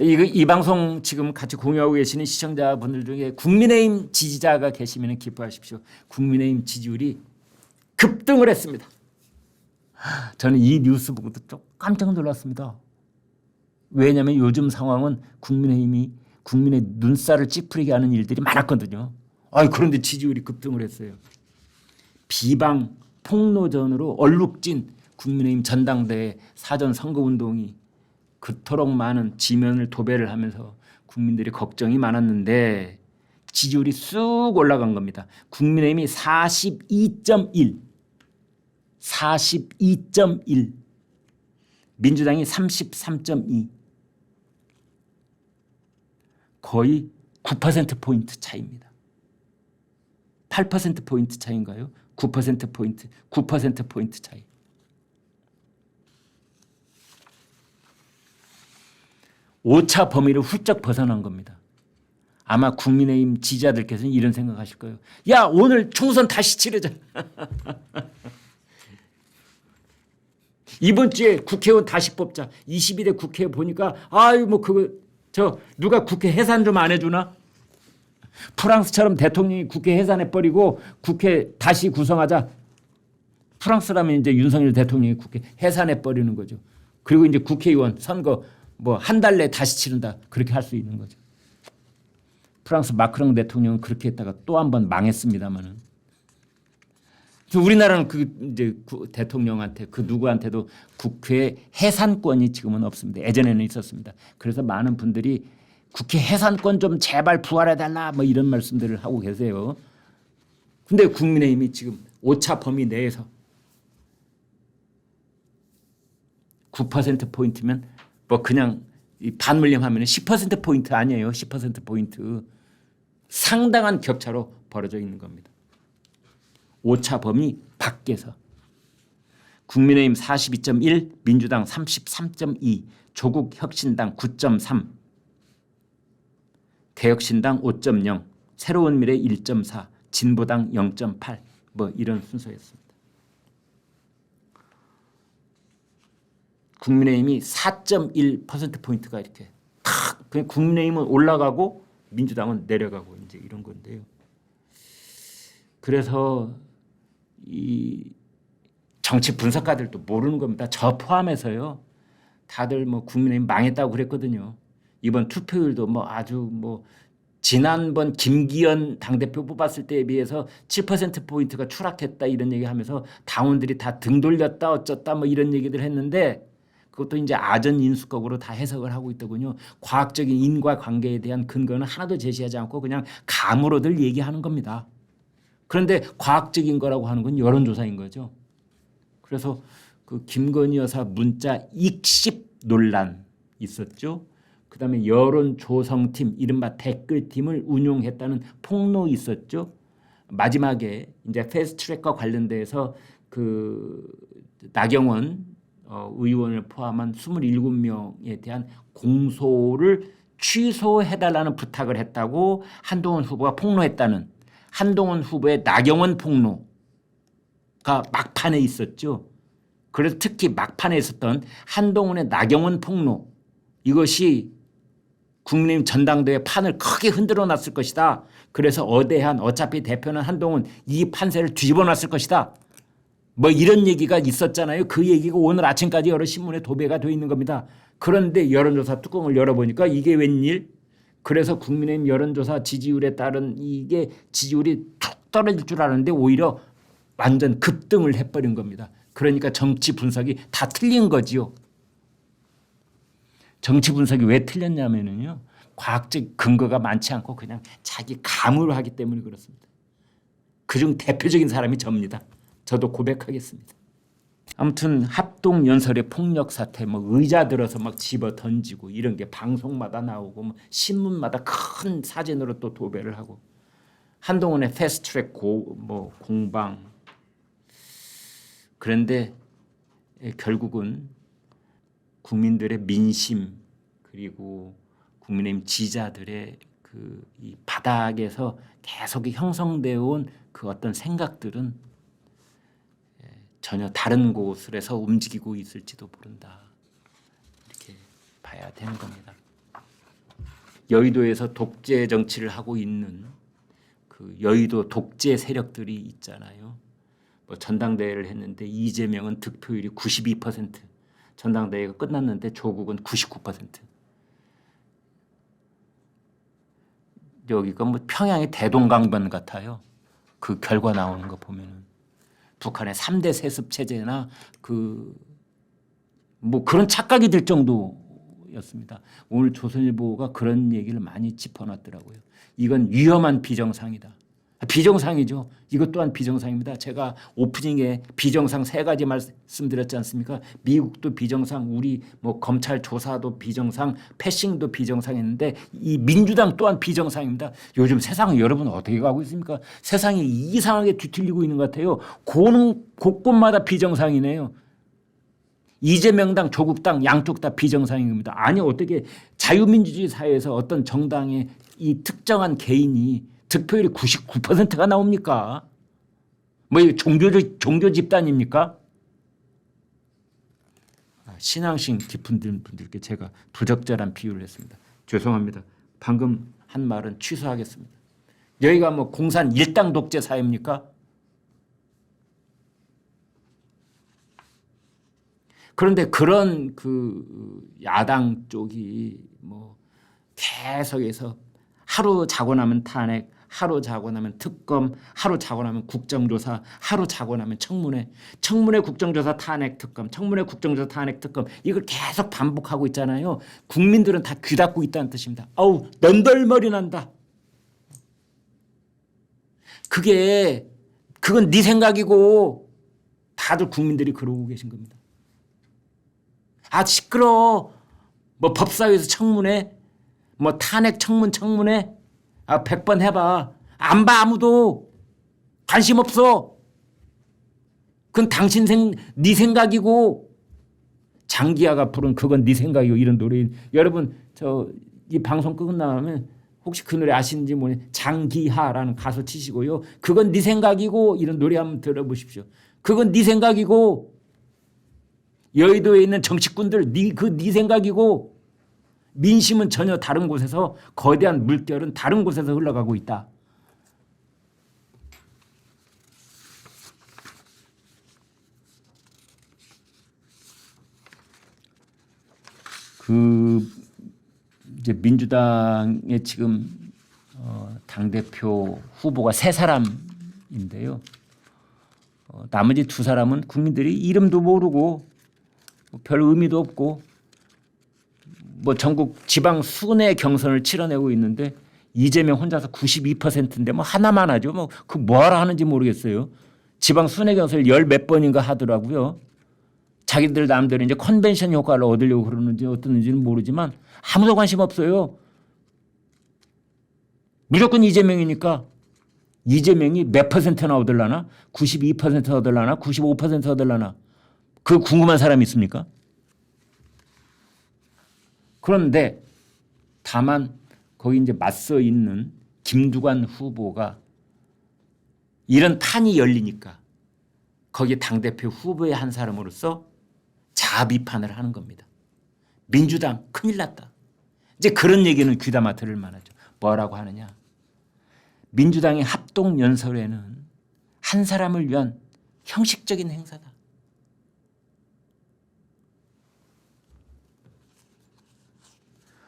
이 방송 지금 같이 공유하고 계시는 시청자분들 중에 국민의힘 지지자가 계시면 기뻐하십시오. 국민의힘 지지율이 급등을 했습니다. 저는 이 뉴스 보고 좀 깜짝 놀랐습니다. 왜냐하면 요즘 상황은 국민의힘이 국민의 눈살을 찌푸리게 하는 일들이 많았거든요. 그런데 지지율이 급등을 했어요. 비방 폭로전으로 얼룩진 국민의힘 전당대회 사전 선거운동이 그토록 많은 지면을 도배를 하면서 국민들이 걱정이 많았는데 지지율이 쑥 올라간 겁니다. 국민의힘이 42.1, 민주당이 33.2, 거의 9%포인트 차이입니다. 8%포인트 차이인가요? 9%포인트 차이. 오차 범위를 훌쩍 벗어난 겁니다. 아마 국민의힘 지지자들께서는 이런 생각하실 거예요. 야, 오늘 총선 다시 치르자. 이번 주에 국회의원 다시 뽑자. 21대 국회 보니까 누가 국회 해산 좀 안 해주나? 프랑스처럼 대통령이 국회 해산해 버리고 국회 다시 구성하자. 프랑스라면 이제 윤석열 대통령이 국회 해산해 버리는 거죠. 그리고 이제 국회의원 선거 한 달 내에 다시 치른다. 그렇게 할 수 있는 거죠. 프랑스 마크롱 대통령은 그렇게 했다가 또 한 번 망했습니다만은. 우리나라는 이제 대통령한테 누구한테도 국회 해산권이 지금은 없습니다. 예전에는 있었습니다. 그래서 많은 분들이 국회 해산권 좀 제발 부활해달라 이런 말씀들을 하고 계세요. 근데 국민의힘이 지금 오차 범위 내에서 9%포인트면 그냥 반물림하면 10%포인트 아니에요. 10%포인트. 상당한 격차로 벌어져 있는 겁니다. 오차 범위 밖에서. 국민의힘 42.1, 민주당 33.2, 조국혁신당 9.3, 개혁신당 5.0, 새로운미래 1.4, 진보당 0.8 이런 순서였습니다. 국민의힘이 4.1%포인트가 이렇게 그냥 국민의힘은 올라가고 민주당은 내려가고 이제 이런 건데요. 그래서 이 정치 분석가들도 모르는 겁니다. 저 포함해서요. 다들 국민의힘 망했다고 그랬거든요. 이번 투표율도 아주 지난번 김기현 당대표 뽑았을 때에 비해서 7%포인트가 추락했다 이런 얘기하면서 당원들이 다 등 돌렸다 어쩌다 이런 얘기들 했는데 그것도 이제 아전인수격으로 다 해석을 하고 있더군요. 과학적인 인과관계에 대한 근거는 하나도 제시하지 않고 그냥 감으로들 얘기하는 겁니다. 그런데 과학적인 거라고 하는 건 여론조사인 거죠. 그래서 그 김건희 여사 문자 익십 논란 있었죠. 그다음에 여론조성팀 이른바 댓글팀을 운용했다는 폭로 있었죠. 마지막에 이제 패스트트랙과 관련돼서 나경원 의원을 포함한 27명에 대한 공소를 취소해달라는 부탁을 했다고 한동훈 후보가 폭로했다는 한동훈 후보의 나경원 폭로가 막판에 있었죠. 그래서 특히 막판에 있었던 한동훈의 나경원 폭로 이것이 국민의힘 전당대회 판을 크게 흔들어 놨을 것이다. 그래서 어차피 대표는 한동훈 이 판세를 뒤집어 놨을 것이다. 이런 얘기가 있었잖아요. 그 얘기가 오늘 아침까지 여러 신문에 도배가 되어 있는 겁니다. 그런데 여론조사 뚜껑을 열어보니까 이게 웬일? 그래서 국민의힘 여론조사 지지율에 따른 이게 지지율이 툭 떨어질 줄 알았는데 오히려 완전 급등을 해버린 겁니다. 그러니까 정치 분석이 다 틀린 거지요. 정치 분석이 왜 틀렸냐면요. 과학적 근거가 많지 않고 그냥 자기 감으로 하기 때문에 그렇습니다. 그중 대표적인 사람이 접니다. 저도 고백하겠습니다. 아무튼 합동연설의 폭력 사태 의자 들어서 집어 던지고 이런 게 방송마다 나오고 신문마다 큰 사진으로 또 도배를 하고 한동훈의 패스트트랙 공방. 그런데 결국은 국민들의 민심 그리고 국민의힘 지지자들의 이 바닥에서 계속 형성되어 온 그 어떤 생각들은 전혀 다른 곳에서 움직이고 있을지도 모른다. 이렇게 봐야 되는 겁니다. 여의도에서 독재 정치를 하고 있는 그 여의도 독재 세력들이 있잖아요. 뭐 전당대회를 했는데 이재명은 득표율이 92%, 전당대회가 끝났는데 조국은 99%. 여기가 뭐 평양의 대동강변 같아요. 그 결과 나오는 거 보면은 북한의 3대 세습 체제나 그 뭐 그런 착각이 들 정도였습니다. 오늘 조선일보가 그런 얘기를 많이 짚어놨더라고요. 이건 위험한 비정상이다. 비정상이죠. 이것 또한 비정상입니다. 제가 오프닝에 비정상 3가지 말씀드렸지 않습니까? 미국도 비정상, 우리 뭐 검찰 조사도 비정상, 패싱도 비정상했는데 이 민주당 또한 비정상입니다. 요즘 세상은 여러분 어떻게 가고 있습니까? 세상이 이상하게 뒤틀리고 있는 것 같아요. 곳곳마다 비정상이네요. 이재명당, 조국당 양쪽 다 비정상입니다. 아니 어떻게 자유민주주의 사회에서 어떤 정당의 이 특정한 개인이 득표율이 99%가 나옵니까? 뭐 종교 집단입니까? 신앙심 깊은 분들께 제가 부적절한 비유를 했습니다. 죄송합니다. 방금 한 말은 취소하겠습니다. 여기가 뭐 공산 일당 독재 사회입니까? 그런데 그런 그 야당 쪽이 뭐 계속해서 하루 자고 나면 탄핵, 하루 자고 나면 특검, 하루 자고 나면 국정조사, 하루 자고 나면 청문회, 청문회 국정조사 탄핵 특검, 청문회 국정조사 탄핵 특검, 이걸 계속 반복하고 있잖아요. 국민들은 다 귀 닫고 있다는 뜻입니다. 아우 넌덜머리 난다. 그건 네 생각이고 다들 국민들이 그러고 계신 겁니다. 아 시끄러워. 뭐 법사위에서 청문회, 뭐 탄핵 청문회 100번 해봐. 안 봐 아무도. 관심 없어. 그건 네 생각이고 장기하가 부른 그건 네 생각이고 이런 노래. 여러분 이 방송 끝나면 혹시 그 노래 아시는지 모르겠는데 장기하라는 가수 치시고요. 그건 네 생각이고 이런 노래 한번 들어보십시오. 그건 네 생각이고 여의도에 있는 정치꾼들 네 생각이고 민심은 전혀 다른 곳에서 거대한 물결은 다른 곳에서 흘러가고 있다. 이제 민주당의 지금 당대표 후보가 3사람인데요. 나머지 2사람은 국민들이 이름도 모르고 별 의미도 없고 뭐 전국 지방 순회 경선을 치러내고 있는데 이재명 혼자서 92%인데 뭐 하나만 하죠. 뭐 그 뭐하러 하는지 모르겠어요. 지방 순회 경선을 10몇 번인가 하더라고요. 자기들 남대로 이제 컨벤션 효과를 얻으려고 그러는지 어떻는지는 모르지만 아무도 관심 없어요. 무조건 이재명이니까 이재명이 몇 퍼센트나 얻으려나? 92% 얻으려나? 95% 얻으려나? 그 궁금한 사람이 있습니까? 그런데 다만 거기 이제 맞서 있는 김두관 후보가 이런 판이 열리니까 거기 당대표 후보의 한 사람으로서 자아 비판을 하는 겁니다. 민주당 큰일 났다. 이제 그런 얘기는 귀담아 들을 만하죠. 뭐라고 하느냐. 민주당의 합동연설회는 한 사람을 위한 형식적인 행사다.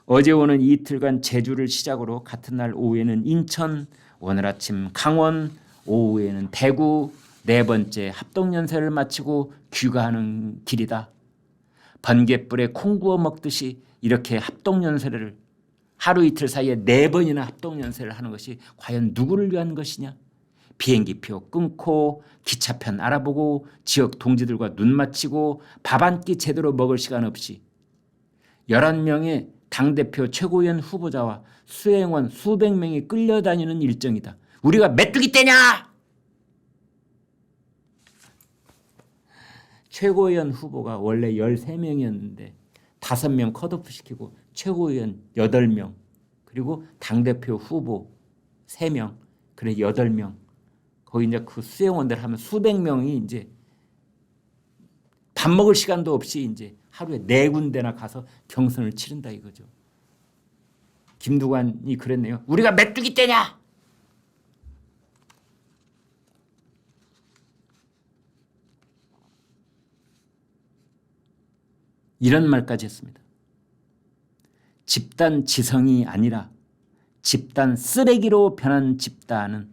어제 오는 이틀간 제주를 시작으로 같은 날 오후에는 인천, 오늘 아침 강원, 오후에는 대구, 4번째 합동연설을 마치고 귀가하는 길이다. 번갯불에 콩 구워 먹듯이 이렇게 합동연설을 하루 이틀 사이에 4번이나 합동연설을 하는 것이 과연 누구를 위한 것이냐. 비행기표 끊고 기차편 알아보고 지역 동지들과 눈 맞추고 밥 한 끼 제대로 먹을 시간 없이 11명의 당대표 최고위원 후보자와 수행원 수백 명이 끌려다니는 일정이다. 우리가 메뚜기 떼냐? 최고위원 후보가 원래 13명이었는데 5명 컷오프 시키고 최고위원 8명 그리고 당대표 후보 3명 그래 8명 거기 이제 그 수행원들 하면 수백 명이 이제 밥 먹을 시간도 없이 이제 하루에 4군데나 가서 경선을 치른다 이거죠. 김두관이 그랬네요. 우리가 메뚜기 떼냐? 이런 말까지 했습니다. 집단 지성이 아니라 집단 쓰레기로 변한 집단은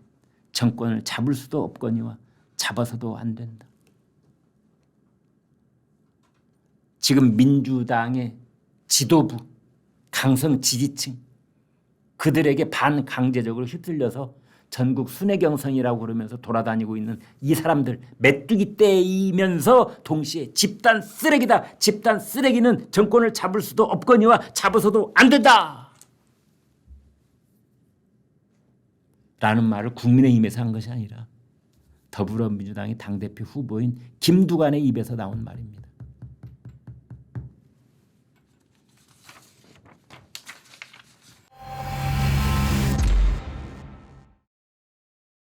정권을 잡을 수도 없거니와 잡아서도 안 된다. 지금 민주당의 지도부, 강성 지지층 그들에게 반강제적으로 휩쓸려서 전국 순회경선이라고 그러면서 돌아다니고 있는 이 사람들 메뚜기 떼이면서 동시에 집단 쓰레기다. 집단 쓰레기는 정권을 잡을 수도 없거니와 잡아서도 안 된다. 라는 말을 국민의힘에서 한 것이 아니라 더불어민주당의 당대표 후보인 김두관의 입에서 나온 말입니다.